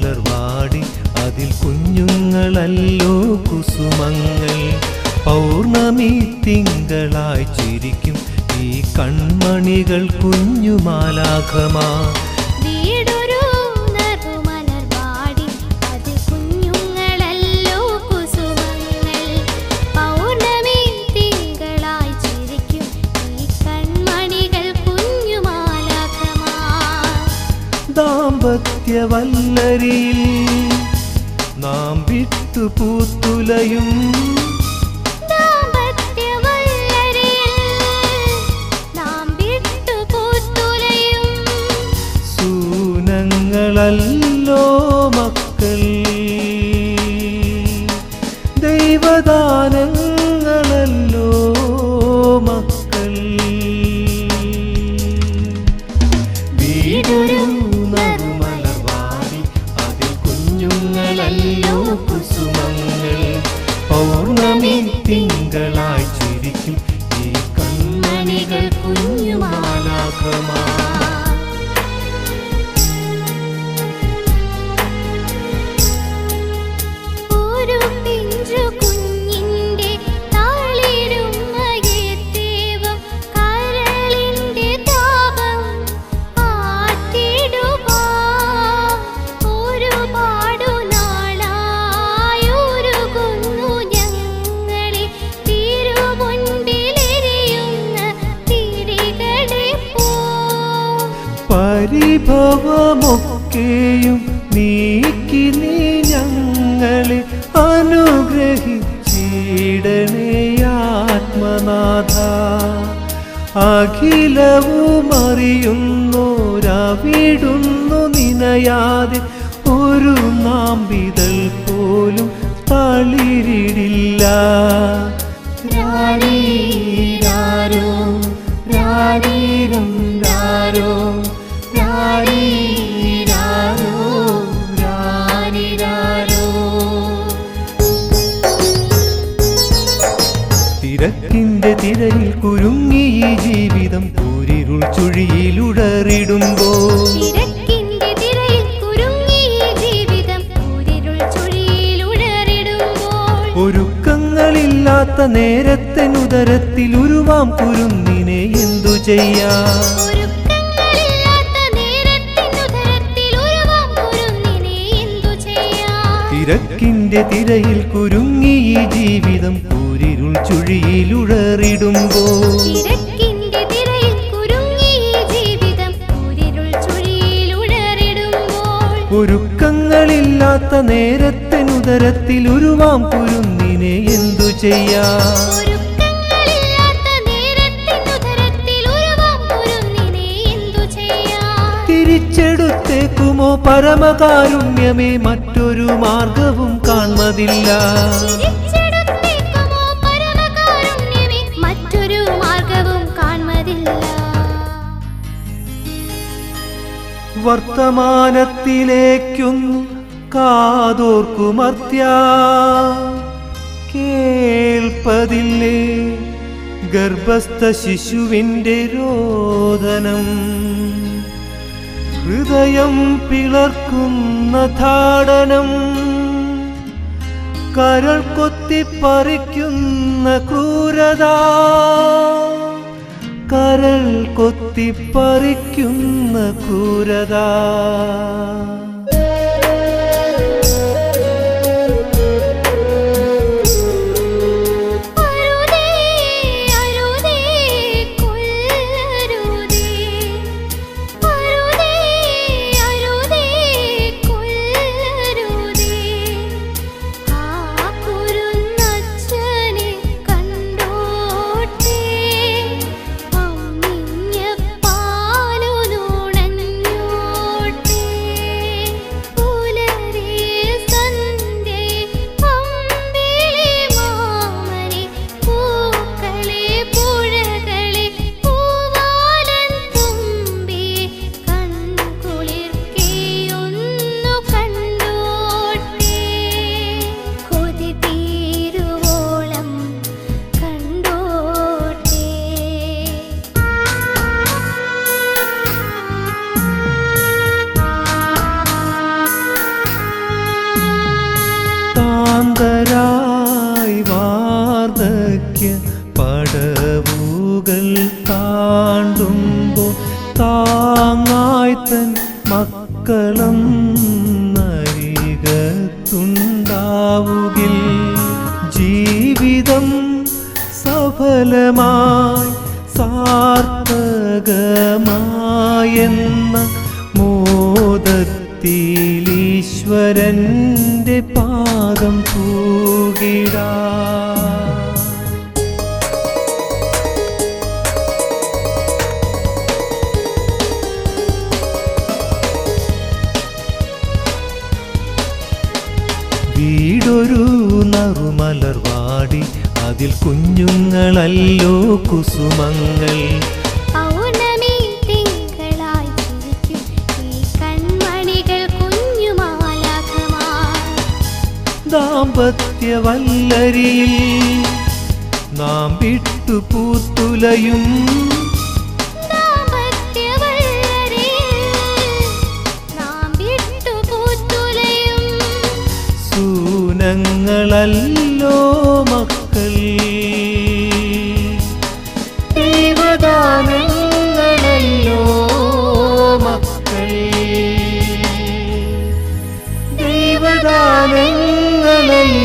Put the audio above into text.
മലർവാടി അതിൽ കുഞ്ഞുങ്ങളല്ലോ കുസുമങ്ങൾ. പൗർണമി തിങ്കളായി ചിരിക്കും ഈ കൺമണികൾ കുഞ്ഞുമാലാഖമാ. ദാമ്പത്യവല്ലരിയിൽ നാം വിട്ടു പൂത്തുലയും സൂനങ്ങളല്ലോ മക്കൾ, ദൈവദാനങ്ങളല്ലോ മക്കൾ. വീടൊരു കുഞ്ഞുങ്ങളല്ലോ കുസുമങ്ങൾ. പൗർണമി തിങ്കളായി ചിരിക്കും ഈ കൺമണികൾ കുഞ്ഞുമാലാഖമാ. പരിഭവമൊക്കെയും നീക്കി നീ ഞങ്ങളെ അനുഗ്രഹിച്ചിടണേ ആത്മനാഥ. അഖിലവും അറിയുന്നോരവിടുന്നു നിനയാതെ ഒരു നാമ്പിതൾ പോലും തളിരിടില്ല. രാരീരാരോ രാരീരം രാരോ രാരീരാരോ രാരീരാരോ. തിരക്കിന്റെ തിരയിൽ കുരുങ്ങി ഈ ജീവിതം കൂരിരുൾ ചുഴിയിലുടറിടുമ്പോൾ, ഒരുക്കങ്ങളില്ലാത്ത നേരത്തിനുദരത്തിൽ ഉരുവാം കുരുന്നിനെ എന്തു ചെയ്യാം? തിരക്കിന്റെ തിരയിൽ കുരുങ്ങി ഈ ജീവിതം കൂരിരുൾ ചുഴിയിലുടറിടുമ്പോൾ, ഒരുക്കങ്ങളില്ലാത്ത നേരത്തിനുദരത്തിൽ ഉരുവാം കുരുന്നിനെ എന്തു ചെയ്യാം? തിരിച്ചെടുത്തേക്കുമോ പരമകാരുണ്യമേ, മറ്റൊരു മാർഗവും കാണുന്നതില്ല. വർത്തമാനത്തിലേക്കൊന്നു കാതോർക്കുമർത്യ, കേൾപ്പതില്ലേ ഗർഭസ്ഥ ശിശുവിൻ്റെ രോദനം? ഹൃദയം പിളർക്കുന്ന താടനം, കരൾ കൊത്തിപ്പറിക്കുന്ന ക്രൂരത, കരൾ കൊത്തിപ്പറിക്കുന്ന ക്രൂരത. പടവുകൾ താണ്ടുമ്പോൾ താങ്ങായി തൻ മക്കളും നരികത്തുണ്ടാവുകിൽ ജീവിതം സഫലമായി സാർത്ഥകമായെന്ന മോദത്തിലീശ്വരൻ്റെ പാദം പൂകിടാ. വീടൊരു നറുമലർവാടി, അതിൽ കുഞ്ഞുങ്ങളല്ലോ കുസുമങ്ങൾ. പൗർണമി തിങ്കളായി ചിരിക്കും ഈ കൺമണികൾ കുഞ്ഞുമാലാഖമാർ. ദാമ്പത്യവല്ലരിയിൽ നാം വിട്ടു പൂത്തുലയും സൂനങ്ങളല്ലോ മക്കൾ. ദൈവദാനങ്ങളല്ലോ മക്കൾ, ദൈവദാനങ്ങളല്ലോ